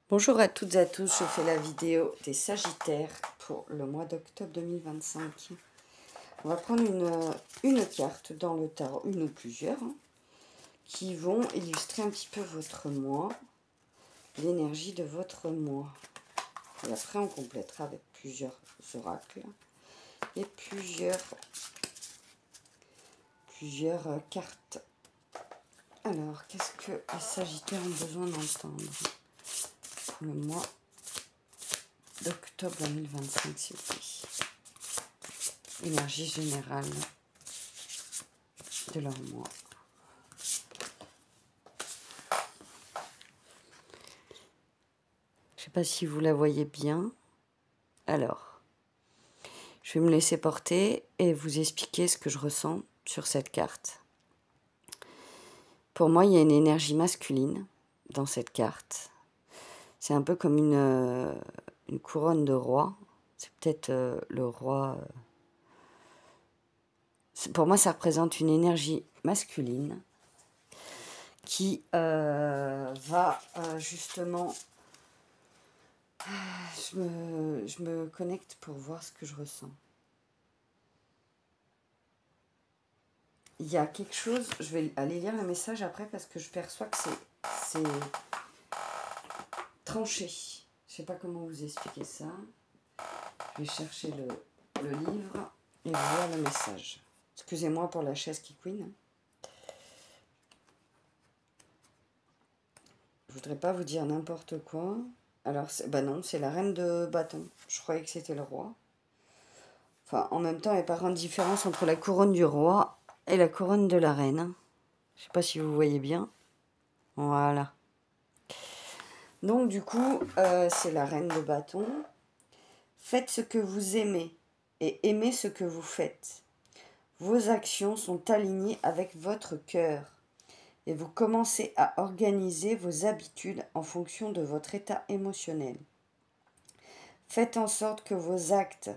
Bonjour à toutes et à tous, je fais la vidéo des Sagittaires pour le mois d'octobre 2025. On va prendre une carte dans le tarot, une ou plusieurs, qui vont illustrer un petit peu votre mois, l'énergie de votre mois. Et après on complétera avec plusieurs oracles et plusieurs cartes. Alors, qu'est-ce que les Sagittaires ont besoin d'entendre le mois d'octobre 2025, s'il vous plaît? Énergie générale de leur mois. Je ne sais pas si vous la voyez bien. Alors, je vais me laisser porter et vous expliquer ce que je ressens sur cette carte. Pour moi, il y a une énergie masculine dans cette carte. C'est un peu comme une couronne de roi. C'est peut-être le roi. Pour moi, ça représente une énergie masculine qui va justement... Je me connecte pour voir ce que je ressens. Il y a quelque chose... Je vais aller lire le message après parce que je perçois que c'est tranché. Je ne sais pas comment vous expliquer ça. Je vais chercher le livre et voir le message. Excusez-moi pour la chaise qui couine. Je voudrais pas vous dire n'importe quoi. Alors, bah non, c'est la reine de bâton. Je croyais que c'était le roi. Enfin, en même temps, il n'y a pas grande différence entre la couronne du roi et la couronne de la reine. Je sais pas si vous voyez bien. Voilà. Donc, du coup, c'est la reine de bâton. Faites ce que vous aimez et aimez ce que vous faites. Vos actions sont alignées avec votre cœur et vous commencez à organiser vos habitudes en fonction de votre état émotionnel. Faites en sorte que vos actes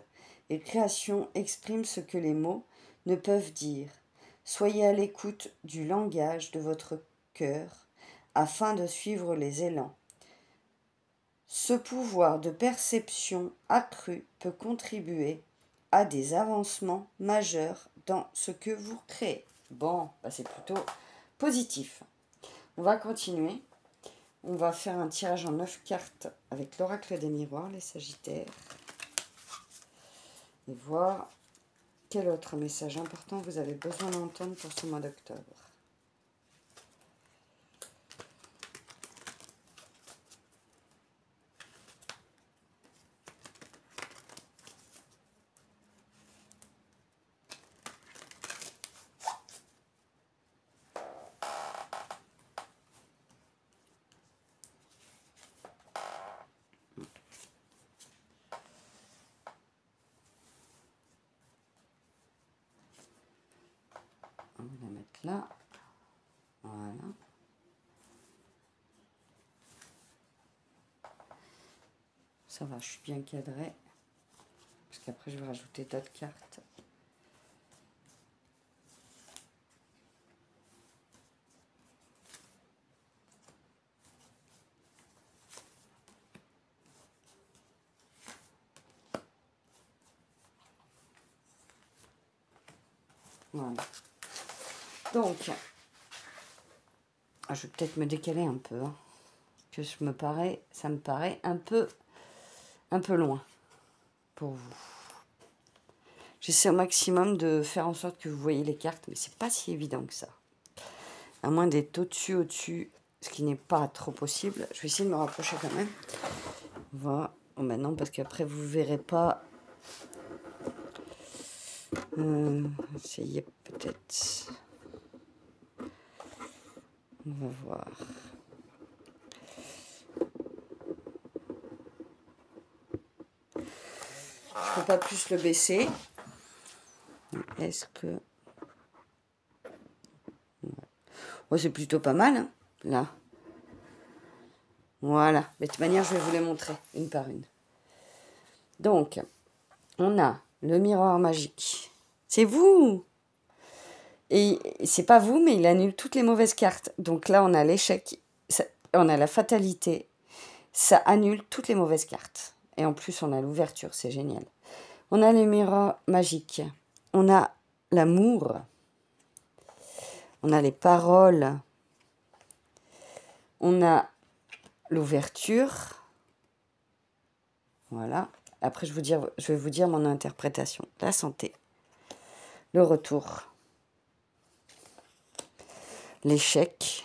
et créations expriment ce que les mots ne peuvent dire. Soyez à l'écoute du langage de votre cœur afin de suivre les élans. Ce pouvoir de perception accru peut contribuer à des avancements majeurs dans ce que vous créez. Bon, bah c'est plutôt positif. On va continuer. On va faire un tirage en 9 cartes avec l'oracle des miroirs, les Sagittaires. Et voir quel autre message important vous avez besoin d'entendre pour ce mois d'octobre. On va la mettre là. Voilà. Ça va, je suis bien cadrée. Parce qu'après, je vais rajouter d'autres cartes. Voilà. Donc, je vais peut-être me décaler un peu. Que ça me paraît un peu loin pour vous. J'essaie au maximum de faire en sorte que vous voyez les cartes, mais c'est pas si évident que ça. À moins d'être au-dessus, ce qui n'est pas trop possible. Je vais essayer de me rapprocher quand même. Voilà. Bon, maintenant, parce qu'après, vous ne verrez pas. Essayez peut-être. On va voir. Je ne peux pas plus le baisser. Est-ce que... Oh, c'est plutôt pas mal, hein, là. Voilà. De toute manière, je vais vous les montrer, une par une. Donc, on a le miroir magique. C'est vous! Et c'est pas vous, mais il annule toutes les mauvaises cartes. Donc là, on a l'échec, on a la fatalité Ça annule toutes les mauvaises cartes. Et en plus, on a l'ouverture, c'est génial. On a les miroirs magiques. On a l'amour. On a les paroles. On a l'ouverture. Voilà. Après, je vais vous dire mon interprétation. La santé. Le retour. L'échec.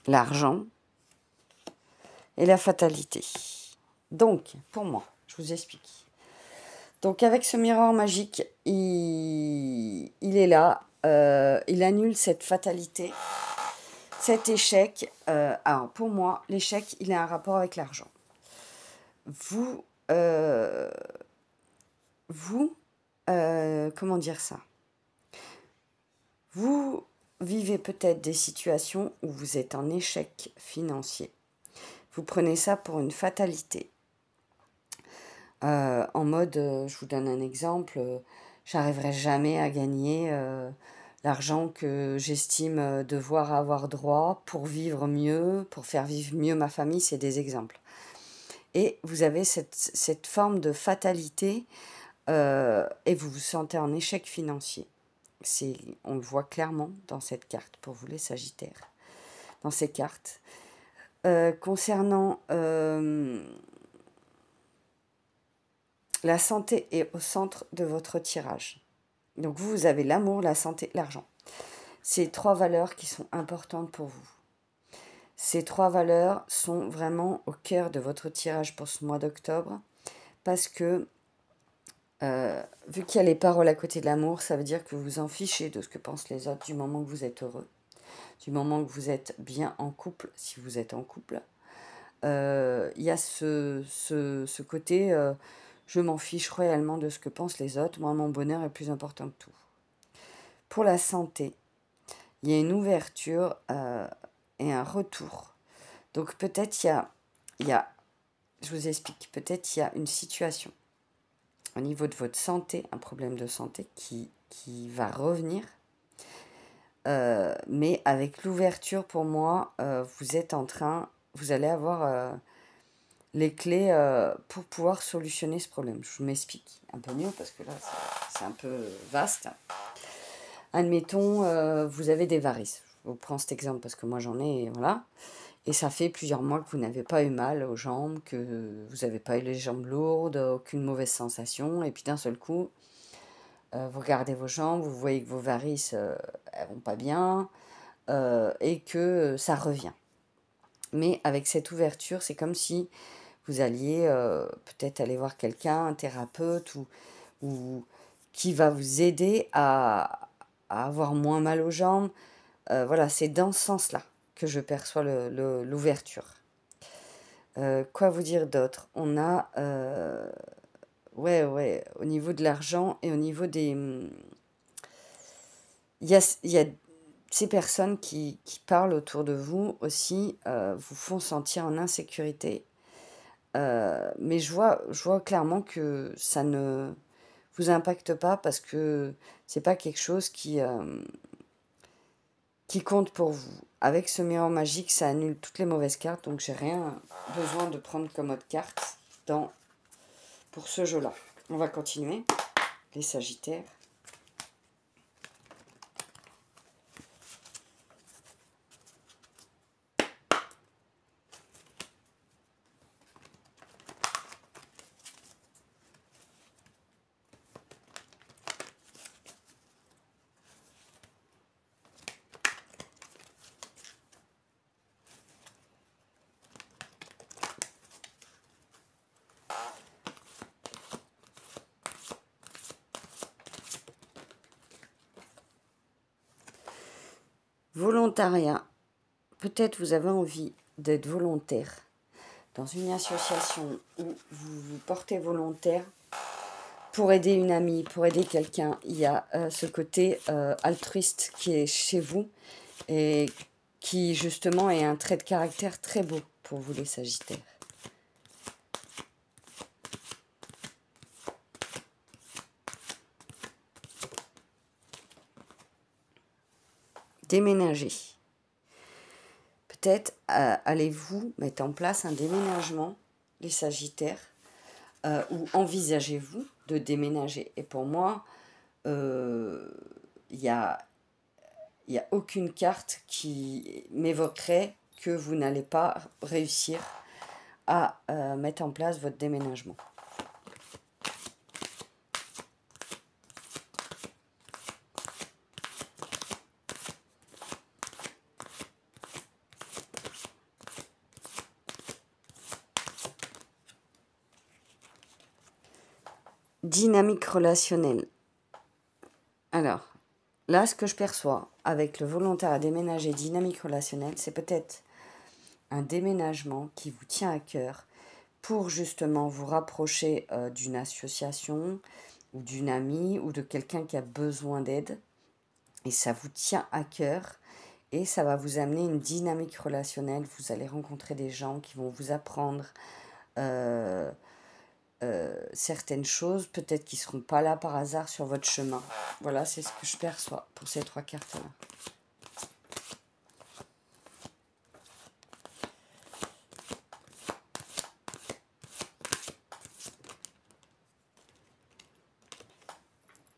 L'argent. Et la fatalité. Donc, pour moi, je vous explique. Donc, avec ce miroir magique, il est là. Il annule cette fatalité, cet échec. Alors, pour moi, l'échec, il a un rapport avec l'argent. Vous, comment dire ça? Vous vivez peut-être des situations où vous êtes en échec financier. Vous prenez ça pour une fatalité. En mode, je vous donne un exemple, j'arriverai jamais à gagner l'argent que j'estime devoir avoir droit pour vivre mieux, pour faire vivre mieux ma famille, c'est des exemples. Et vous avez cette forme de fatalité et vous vous sentez en échec financier. On le voit clairement dans cette carte, pour vous les Sagittaires, dans ces cartes. Concernant la santé est au centre de votre tirage. Donc vous avez l'amour, la santé, l'argent. Ces trois valeurs qui sont importantes pour vous. Ces trois valeurs sont vraiment au cœur de votre tirage pour ce mois d'octobre. Parce que, vu qu'il y a les paroles à côté de l'amour, ça veut dire que vous vous en fichez de ce que pensent les autres du moment que vous êtes heureux. Du moment que vous êtes bien en couple, si vous êtes en couple. Il y a ce côté... je m'en fiche réellement de ce que pensent les autres. Moi, mon bonheur est plus important que tout. Pour la santé, il y a une ouverture et un retour. Donc peut-être je vous explique, peut-être il y a une situation au niveau de votre santé, un problème de santé qui va revenir. Mais avec l'ouverture, pour moi, vous allez avoir... les clés pour pouvoir solutionner ce problème. Je vous m'explique un peu mieux parce que là, c'est un peu vaste. Admettons, vous avez des varices. Je vous prends cet exemple parce que moi, j'en ai, voilà. Et ça fait plusieurs mois que vous n'avez pas eu mal aux jambes, que vous n'avez pas eu les jambes lourdes, aucune mauvaise sensation. Et puis d'un seul coup, vous regardez vos jambes, vous voyez que vos varices, elles vont pas bien et que ça revient. Mais avec cette ouverture, c'est comme si vous alliez peut-être aller voir quelqu'un, un thérapeute, ou qui va vous aider à avoir moins mal aux jambes. Voilà, c'est dans ce sens-là que je perçois l'ouverture. Quoi vous dire d'autre? On a, ouais, au niveau de l'argent et au niveau des... Il y a ces personnes qui parlent autour de vous aussi, vous font sentir en insécurité. Mais je vois clairement que ça ne vous impacte pas parce que c'est pas quelque chose qui compte pour vous. Avec ce miroir magique, ça annule toutes les mauvaises cartes, donc j'ai rien besoin de prendre comme autre carte pour ce jeu-là. On va continuer, les Sagittaires. Volontariat. Peut-être vous avez envie d'être volontaire dans une association où vous vous portez volontaire pour aider une amie, pour aider quelqu'un. Il y a ce côté altruiste qui est chez vous et qui justement est un trait de caractère très beau pour vous les Sagittaires. Déménager. peut-être allez-vous mettre en place un déménagement, les Sagittaires, ou envisagez-vous de déménager. Et pour moi, il y a aucune carte qui m'évoquerait que vous n'allez pas réussir à mettre en place votre déménagement. Dynamique relationnelle. Alors, là, ce que je perçois avec le volontaire à déménager dynamique relationnelle, c'est peut-être un déménagement qui vous tient à cœur pour justement vous rapprocher d'une association ou d'une amie ou de quelqu'un qui a besoin d'aide. Et ça vous tient à cœur et ça va vous amener une dynamique relationnelle. Vous allez rencontrer des gens qui vont vous apprendre certaines choses, peut-être qui ne seront pas là par hasard sur votre chemin. Voilà, c'est ce que je perçois pour ces 3 cartes-là.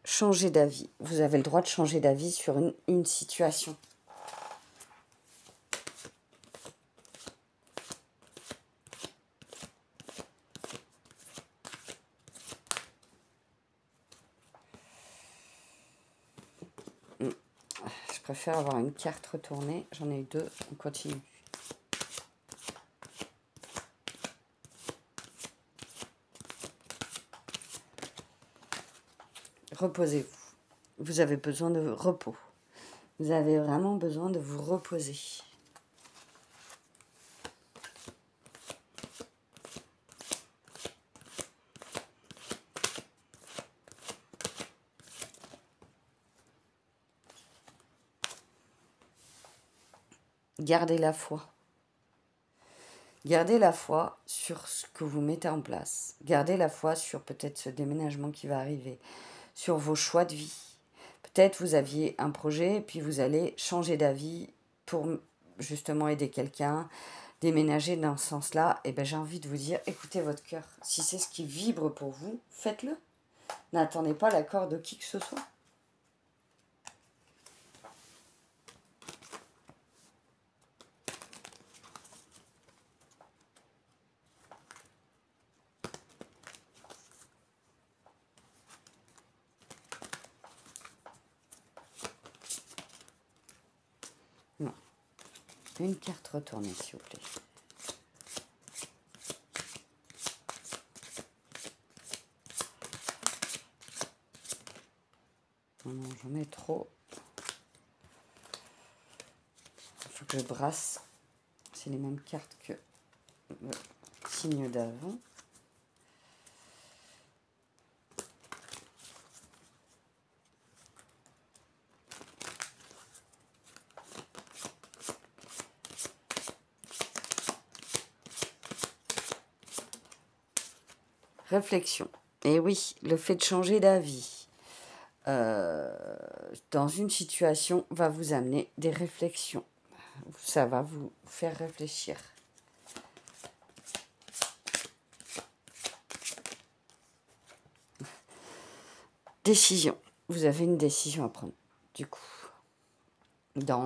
Changer d'avis. Vous avez le droit de changer d'avis sur une situation. Je préfère avoir une carte retournée. J'en ai eu 2. On continue. Reposez-vous. Vous avez besoin de repos. Vous avez vraiment besoin de vous reposer. Gardez la foi. Gardez la foi sur ce que vous mettez en place. Gardez la foi sur peut-être ce déménagement qui va arriver, sur vos choix de vie. Peut-être vous aviez un projet et puis vous allez changer d'avis pour justement aider quelqu'un, déménager dans ce sens-là. Et bien j'ai envie de vous dire, écoutez votre cœur. Si c'est ce qui vibre pour vous, faites-le. N'attendez pas l'accord de qui que ce soit. Non. Une carte retournée, s'il vous plaît. Non, j'en ai trop. Il faut que je brasse. C'est les mêmes cartes que le signe d'avant. Réflexion. Et oui, le fait de changer d'avis dans une situation va vous amener des réflexions. Ça va vous faire réfléchir. Décision. Vous avez une décision à prendre, du coup. Dans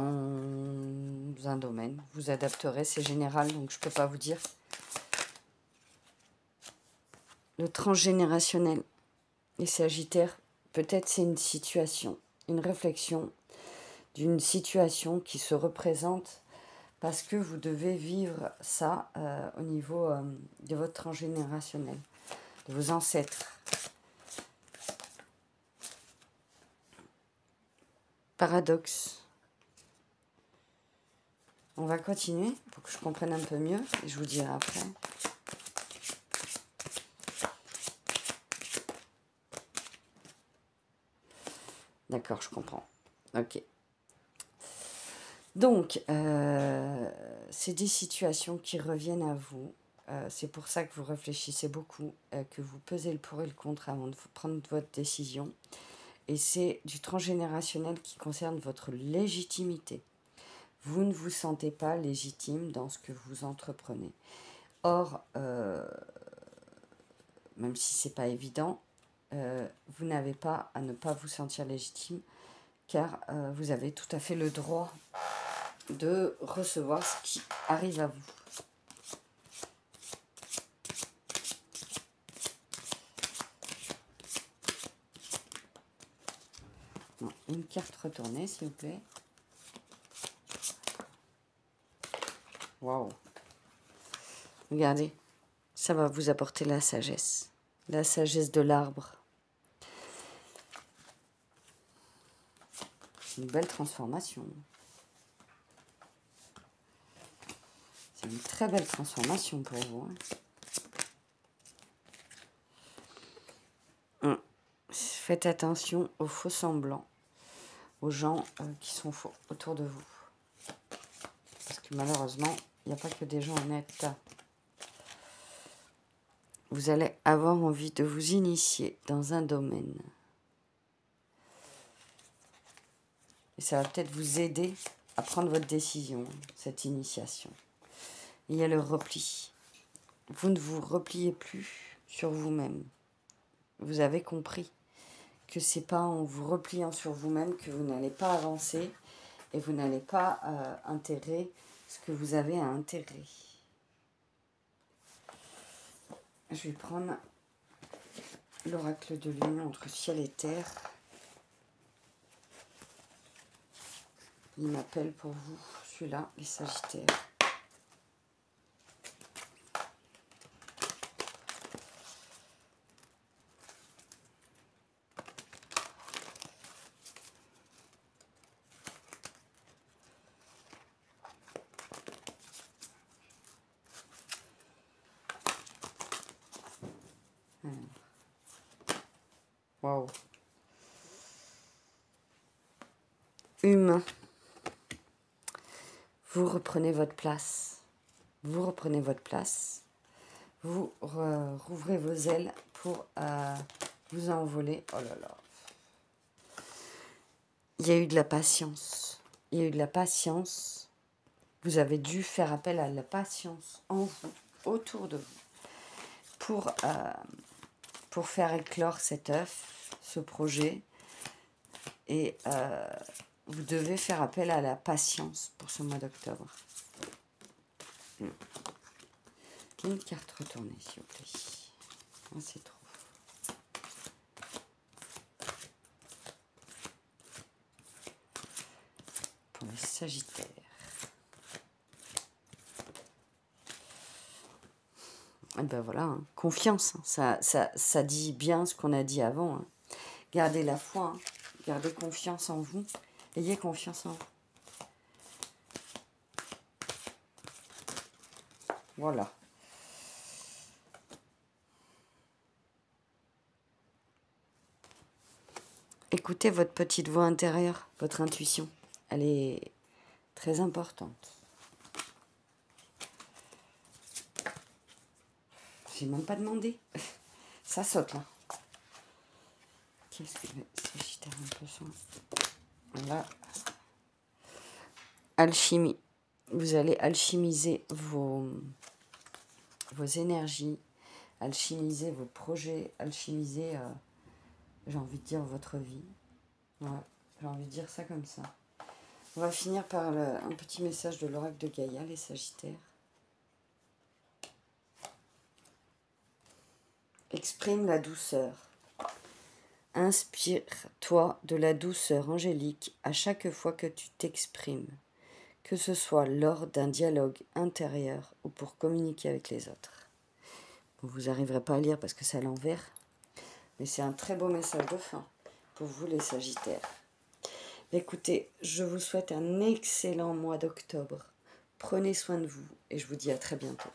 un domaine, vous adapterez, c'est général, donc je ne peux pas vous dire. Le transgénérationnel, les Sagittaires, peut-être c'est une situation, une réflexion d'une situation qui se représente parce que vous devez vivre ça au niveau de votre transgénérationnel, de vos ancêtres. Paradoxe. On va continuer pour que je comprenne un peu mieux et je vous dirai après. D'accord, je comprends. Ok. Donc, c'est des situations qui reviennent à vous. C'est pour ça que vous réfléchissez beaucoup, que vous pesez le pour et le contre avant de prendre votre décision. Et c'est du transgénérationnel qui concerne votre légitimité, vous ne vous sentez pas légitime dans ce que vous entreprenez. Or, même si ce n'est pas évident, vous n'avez pas à ne pas vous sentir légitime, car vous avez tout à fait le droit de recevoir ce qui arrive à vous. Non, une carte retournée, s'il vous plaît. Waouh! Regardez, ça va vous apporter la sagesse de l'arbre. Une belle transformation. C'est une très belle transformation pour vous. Faites attention aux faux semblants, aux gens qui sont faux autour de vous. Parce que malheureusement, il n'y a pas que des gens honnêtes. Vous allez avoir envie de vous initier dans un domaine. Et ça va peut-être vous aider à prendre votre décision, cette initiation. Il y a le repli. Vous ne vous repliez plus sur vous-même. Vous avez compris que c'est pas en vous repliant sur vous-même que vous n'allez pas avancer et vous n'allez pas intégrer ce que vous avez à intégrer. Je vais prendre l'oracle de l'union entre ciel et terre. Il m'appelle pour vous, celui-là, les Sagittaires. Waouh. Humain. Vous reprenez votre place. Vous reprenez votre place. Vous rouvrez vos ailes pour vous envoler. Oh là là. Il y a eu de la patience. Il y a eu de la patience. Vous avez dû faire appel à la patience en vous, autour de vous, pour faire éclore cet œuf, ce projet. Et vous devez faire appel à la patience pour ce mois d'octobre. Une carte retournée, s'il vous plaît. Ah, c'est trop. Pour les Sagittaires. Et ben voilà, hein. Confiance. Hein. Ça dit bien ce qu'on a dit avant. Hein. Gardez la foi. Hein. Gardez confiance en vous. Ayez confiance en vous. Voilà. Écoutez votre petite voix intérieure, votre intuition. Elle est très importante. J'ai même pas demandé. Ça saute là. Qu'est-ce que les Sagittaires un peu sont? Voilà. Alchimie. Vous allez alchimiser vos énergies, alchimiser vos projets, alchimiser, j'ai envie de dire, votre vie. Ouais, j'ai envie de dire ça comme ça. On va finir par un petit message de l'oracle de Gaïa, les Sagittaires. Exprime la douceur. Inspire-toi de la douceur angélique à chaque fois que tu t'exprimes, que ce soit lors d'un dialogue intérieur ou pour communiquer avec les autres. Vous n'arriverez pas à lire parce que c'est à l'envers, mais c'est un très beau message de fin pour vous les Sagittaires. Écoutez, je vous souhaite un excellent mois d'octobre. Prenez soin de vous et je vous dis à très bientôt.